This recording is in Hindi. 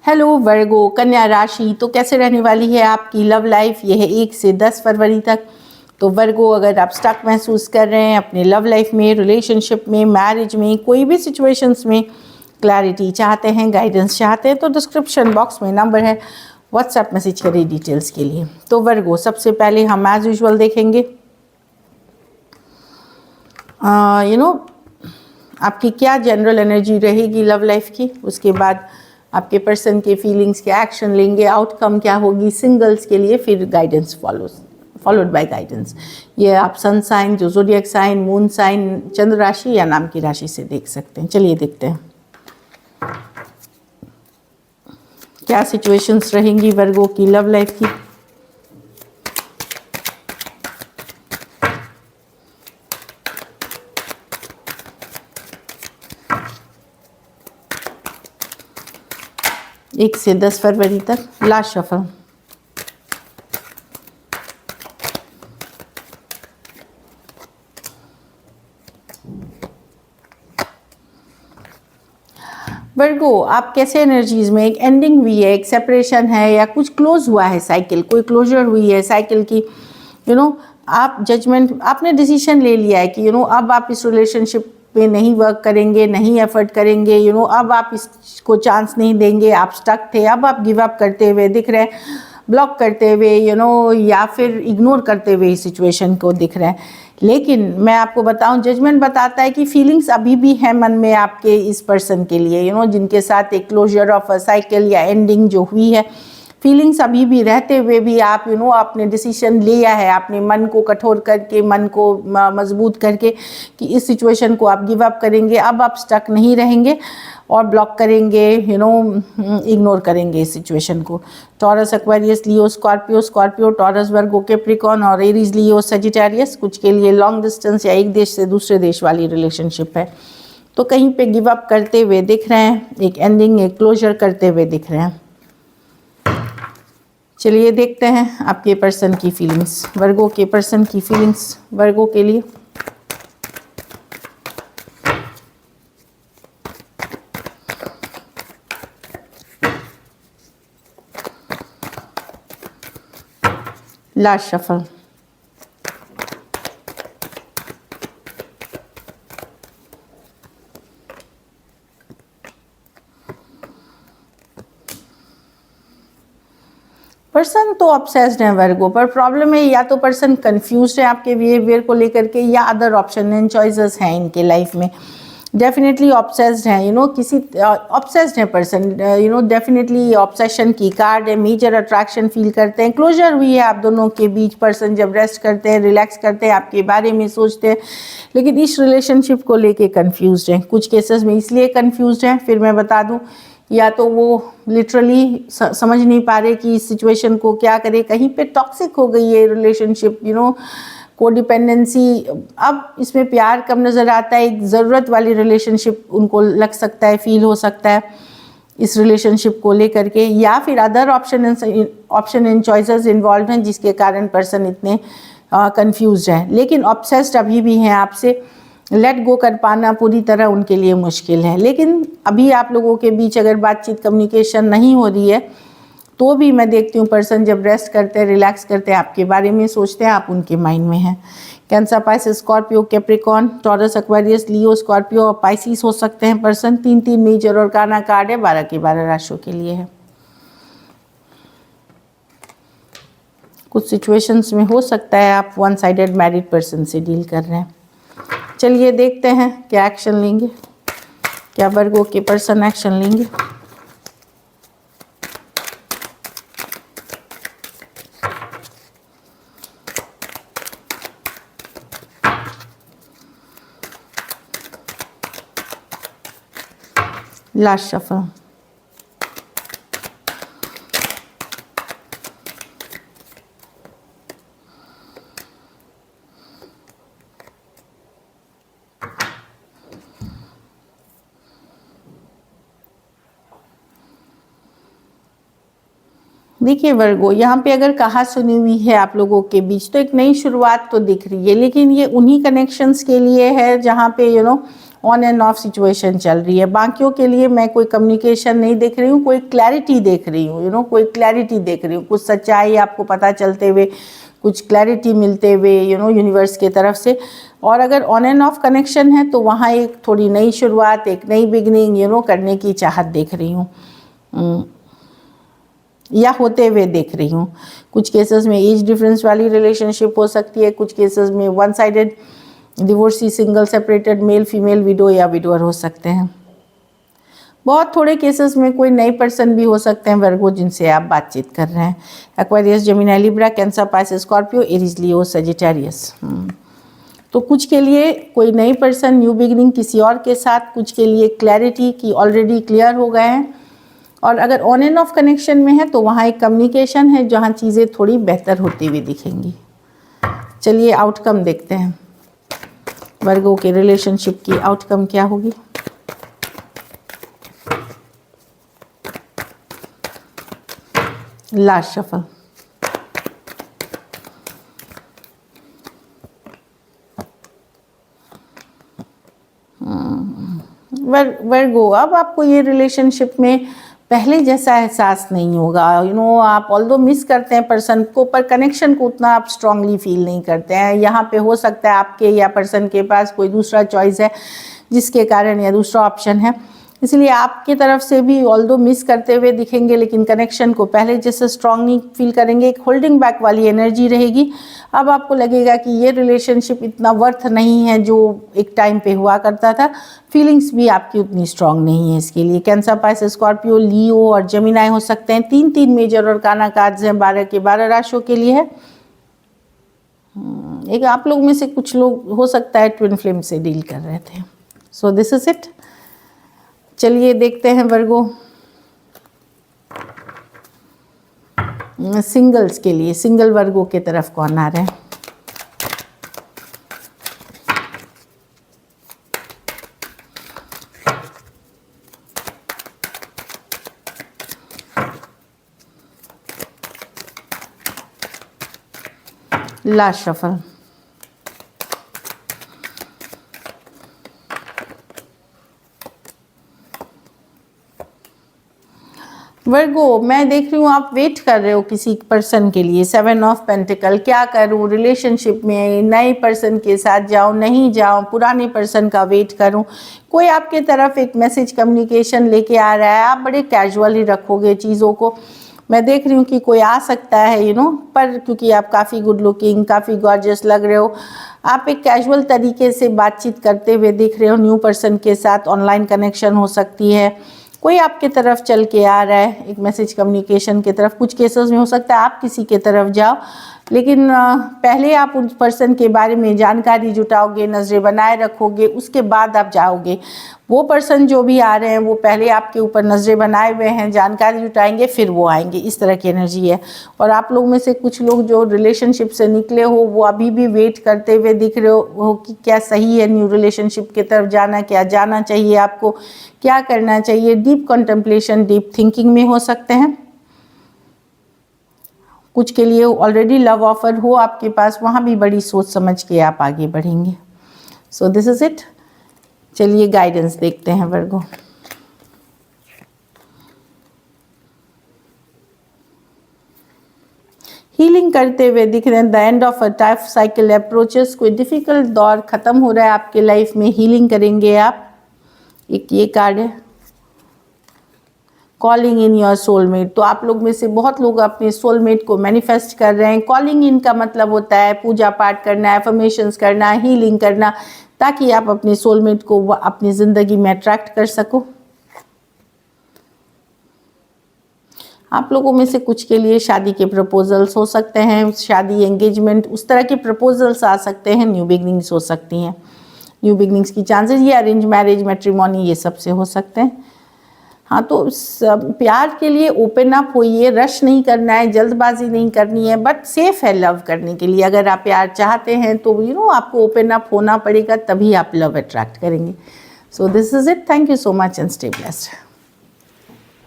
हेलो वर्गो कन्या राशि, तो कैसे रहने वाली है आपकी लव लाइफ। यह है 1 से 10 फरवरी तक। तो वर्गो, अगर आप स्टक महसूस कर रहे हैं अपने लव लाइफ में, रिलेशनशिप में, मैरिज में, कोई भी सिचुएशंस में क्लैरिटी चाहते हैं, गाइडेंस चाहते हैं, तो डिस्क्रिप्शन बॉक्स में नंबर है, व्हाट्सएप मैसेज करिए डिटेल्स के लिए। तो वर्गो, सबसे पहले हम एज यूजुअल देखेंगे आपकी क्या जनरल एनर्जी रहेगी लव लाइफ की। उसके बाद आपके पर्सन के फीलिंग्स के एक्शन लेंगे, आउटकम क्या होगी सिंगल्स के लिए, फिर गाइडेंस फॉलोड बाय गाइडेंस। ये आप सन साइन, जो ज़ोडिएक साइन, मून साइन, चंद्र राशि या नाम की राशि से देख सकते हैं। चलिए देखते हैं क्या सिचुएशंस रहेंगी वर्गो की लव लाइफ की। एक से 10 फरवरी तक, लास्ट शफल। वर्गो, आप कैसे एनर्जीज में, एक एंडिंग हुई है, एक सेपरेशन है या कुछ क्लोज हुआ है साइकिल, कोई क्लोजर हुई है साइकिल की। आप जजमेंट, आपने डिसीजन ले लिया है कि अब आप इस रिलेशनशिप पे नहीं वर्क करेंगे, नहीं एफर्ट करेंगे, अब आप इसको चांस नहीं देंगे। आप स्टक थे, अब आप गिव अप करते हुए दिख रहे हैं, ब्लॉक करते हुए या फिर इग्नोर करते हुए इस सिचुएशन को दिख रहे हैं। लेकिन मैं आपको बताऊं, जजमेंट बताता है कि फीलिंग्स अभी भी है मन में आपके इस पर्सन के लिए, जिनके साथ एक क्लोजर ऑफ अ साइकिल या एंडिंग जो हुई है, फीलिंग्स अभी भी रहते हुए भी आप आपने डिसीजन लिया है, आपने मन को कठोर करके, मन को मजबूत करके कि इस सिचुएशन को आप गिव अप करेंगे। अब आप स्टक नहीं रहेंगे और ब्लॉक करेंगे, इग्नोर करेंगे इस सिचुएशन को। Taurus, Aquarius, Leo, Scorpio, taurus, वर्गो, कैप्रिकॉर्न और एरीज, लियो, सजिटेरियस, कुछ के लिए लॉन्ग डिस्टेंस या एक देश से दूसरे देश वाली रिलेशनशिप है, तो कहीं पे गिव अप करते हुए दिख रहे हैं, एक एंडिंग, एक क्लोजर करते हुए दिख रहे हैं। चलिए देखते हैं आपके पर्सन की फीलिंग्स, वर्गो के पर्सन की फीलिंग्स वर्गो के लिए। Last shuffle. पर्सन तो ऑब्सेस्ड है वर्गो, पर प्रॉब्लम है या तो पर्सन कंफ्यूज्ड है आपके बिहेवियर को लेकर के, या अदर ऑप्शन एंड चॉइसेस हैं इनके लाइफ में। डेफिनेटली ऑब्सेस्ड है, किसी ऑब्सेस्ड है पर्सन, डेफिनेटली ऑब्सेशन की कार्ड है, मेजर अट्रैक्शन फील करते हैं, क्लोजर हुई है आप दोनों के बीच। पर्सन जब रेस्ट करते हैं, रिलैक्स करते हैं, आपके बारे में सोचते हैं, लेकिन इस रिलेशनशिप को लेके कंफ्यूज्ड हैं। कुछ केसेस में इसलिए कंफ्यूज्ड हैं, फिर मैं बता दूं, या तो वो लिटरली समझ नहीं पा रहे कि इस सिचुएशन को क्या करें, कहीं पे टॉक्सिक हो गई है रिलेशनशिप, कोडिपेंडेंसी। अब इसमें प्यार कम नज़र आता है, एक ज़रूरत वाली रिलेशनशिप उनको लग सकता है, फील हो सकता है इस रिलेशनशिप को लेकर के, या फिर other option and choices involve हैं जिसके कारण पर्सन इतने कंफ्यूज्ड हैं। लेकिन ऑब्सेस्ड अभी भी हैं आपसे, लेट गो कर पाना पूरी तरह उनके लिए मुश्किल है। लेकिन अभी आप लोगों के बीच अगर बातचीत, कम्युनिकेशन नहीं हो रही है, तो भी मैं देखती हूँ पर्सन जब रेस्ट करते हैं, रिलैक्स करते हैं, आपके बारे में सोचते हैं, आप उनके माइंड में हैं। Cancer, Pisces, Scorpio, Capricorn, Taurus, Aquarius, Leo, Scorpio और पाइसिस हो सकते हैं पर्सन। 3 मेजर और काना कार्ड है, 12 के 12 राशियों के लिए है। कुछ सिचुएशंस में हो सकता है आप वन साइडेड मैरिड पर्सन से डील कर रहे हैं। चलिए देखते हैं क्या एक्शन लेंगे, क्या वर्गो के पर्सन एक्शन लेंगे। Last shuffle. देखिए वर्गो, यहाँ पे अगर कहा सुनी हुई है आप लोगों के बीच, तो एक नई शुरुआत तो दिख रही है, लेकिन ये उन्हीं कनेक्शंस के लिए है जहाँ पे ऑन एंड ऑफ सिचुएशन चल रही है। बाकियों के लिए मैं कोई कम्युनिकेशन नहीं देख रही हूँ, कोई क्लैरिटी देख रही हूँ, कोई क्लैरिटी देख रही हूँ, कुछ सच्चाई आपको पता चलते हुए, कुछ क्लैरिटी मिलते हुए यूनिवर्स की तरफ से। और अगर ऑन एंड ऑफ कनेक्शन है तो वहाँ एक थोड़ी नई शुरुआत, एक नई बिगनिंग करने की चाहत देख रही हूँ या होते हुए देख रही हूँ। कुछ केसेस में एज डिफरेंस वाली रिलेशनशिप हो सकती है, कुछ केसेस में one sided divorcee, single, separated, male female, window या विडोअर हो सकते हैं। बहुत थोड़े केसेस में कोई नए पर्सन भी हो सकते हैं वर्गो जिनसे आप बातचीत कर रहे हैं। Aquarius, Gemini, Libra, Cancer, Pisces, Scorpio, Aries, Leo, Sagittarius. तो कुछ के लिए कोई नई पर्सन, न्यू बिगिनिंग किसी और के साथ, कुछ के लिए क्लैरिटी कि ऑलरेडी क्लियर हो गए हैं। और अगर ऑन एंड ऑफ कनेक्शन में है तो वहाँ एक कम्युनिकेशन है जहाँ चीज़ें थोड़ी बेहतर होती हुई दिखेंगी। चलिए आउटकम देखते हैं, वर्गो के रिलेशनशिप की आउटकम क्या होगी। Last shuffle. वर्गो, अब आपको ये रिलेशनशिप में पहले जैसा एहसास नहीं होगा। आप ऑल्दो मिस करते हैं पर्सन को, पर कनेक्शन को उतना आप स्ट्रांगली फील नहीं करते हैं। यहाँ पे हो सकता है आपके या पर्सन के पास कोई दूसरा चॉइस है जिसके कारण, या दूसरा ऑप्शन है, इसलिए आपकी तरफ से भी ऑल्दो मिस करते हुए दिखेंगे, लेकिन कनेक्शन को पहले जैसे स्ट्रांगली फील करेंगे। एक होल्डिंग बैक वाली एनर्जी रहेगी। अब आपको लगेगा कि ये रिलेशनशिप इतना वर्थ नहीं है जो एक टाइम पे हुआ करता था। फीलिंग्स भी आपकी उतनी स्ट्रांग नहीं है इसके लिए। कैंसर, पाइसेस, स्कॉर्पियो, लियो और जेमिनी हो सकते हैं। 3 मेजर और काना कार्ड्स हैं, 12 के 12 राशियों के लिए है। एक आप लोग में से कुछ लोग हो सकता है ट्विन फ्लेम से डील कर रहे थे। सो दिस इज इट। चलिए देखते हैं वर्गो सिंगल्स के लिए, सिंगल वर्गो की तरफ कौन आ रहे हैं। Last shuffle. वर्गो, मैं देख रही हूँ आप वेट कर रहे हो किसी पर्सन के लिए। 7 ऑफ पेंटिकल, क्या करूँ रिलेशनशिप में, नए पर्सन के साथ जाऊँ नहीं जाऊँ, पुराने पर्सन का वेट करूँ। कोई आपके तरफ एक मैसेज कम्युनिकेशन लेके आ रहा है, आप बड़े कैजुअली रखोगे चीज़ों को। मैं देख रही हूँ कि कोई आ सकता है पर क्योंकि आप काफ़ी गुड लुकिंग, काफ़ी गॉर्जियस लग रहे हो, आप एक कैजुअल तरीके से बातचीत करते हुए दिख रहे हो न्यू पर्सन के साथ। ऑनलाइन कनेक्शन हो सकती है, कोई आपके तरफ चल के आ रहा है एक मैसेज कम्युनिकेशन की तरफ। कुछ केसेस में हो सकता है आप किसी के तरफ जाओ, लेकिन पहले आप उस पर्सन के बारे में जानकारी जुटाओगे, नज़रें बनाए रखोगे, उसके बाद आप जाओगे। वो पर्सन जो भी आ रहे हैं वो पहले आपके ऊपर नज़रें बनाए हुए हैं, जानकारी जुटाएंगे, फिर वो आएंगे। इस तरह की एनर्जी है। और आप लोग में से कुछ लोग जो रिलेशनशिप से निकले हो वो अभी भी वेट करते हुए दिख रहे हो कि क्या सही है न्यू रिलेशनशिप की तरफ जाना, क्या जाना चाहिए आपको, क्या करना चाहिए। डीप कंटेम्पलेशन, डीप थिंकिंग में हो सकते हैं। कुछ के लिए ऑलरेडी लव ऑफर हो आपके पास, वहाँ भी बड़ी सोच समझ के आप आगे बढ़ेंगे। So this is it. चलिए गाइडेंस देखते हैं वर्गो। हीलिंग करते हुए दिख रहे हैं। The end of a life cycle approaches, कोई डिफिकल्ट दौर खत्म हो रहा है आपके लाइफ में, हीलिंग करेंगे आप। एक ये कार्ड है, कॉलिंग इन योर सोलमेट। तो आप लोग में से बहुत लोग अपने सोलमेट को मैनिफेस्ट कर रहे हैं। कॉलिंग इन का मतलब होता है पूजा पाठ करना, एफर्मेशंस करना, हीलिंग करना, ताकि आप अपने सोलमेट को अपनी ज़िंदगी में अट्रैक्ट कर सको। आप लोगों में से कुछ के लिए शादी के प्रपोजल्स हो सकते हैं, शादी, एंगेजमेंट, उस तरह के प्रपोजल्स आ सकते हैं। न्यू बिगनिंग्स हो सकती हैं, न्यू बिगनिंग्स की चांसेस, ये अरेंज मैरिज, मैट्रिमोनी, ये सब से हो सकते हैं। हाँ, तो प्यार के लिए ओपन अप होइए, रश नहीं करना है, जल्दबाजी नहीं करनी है, बट सेफ है लव करने के लिए। अगर आप प्यार चाहते हैं तो आपको ओपन अप होना पड़ेगा, तभी आप लव अट्रैक्ट करेंगे। सो this is it. Thank you so much and stay blessed.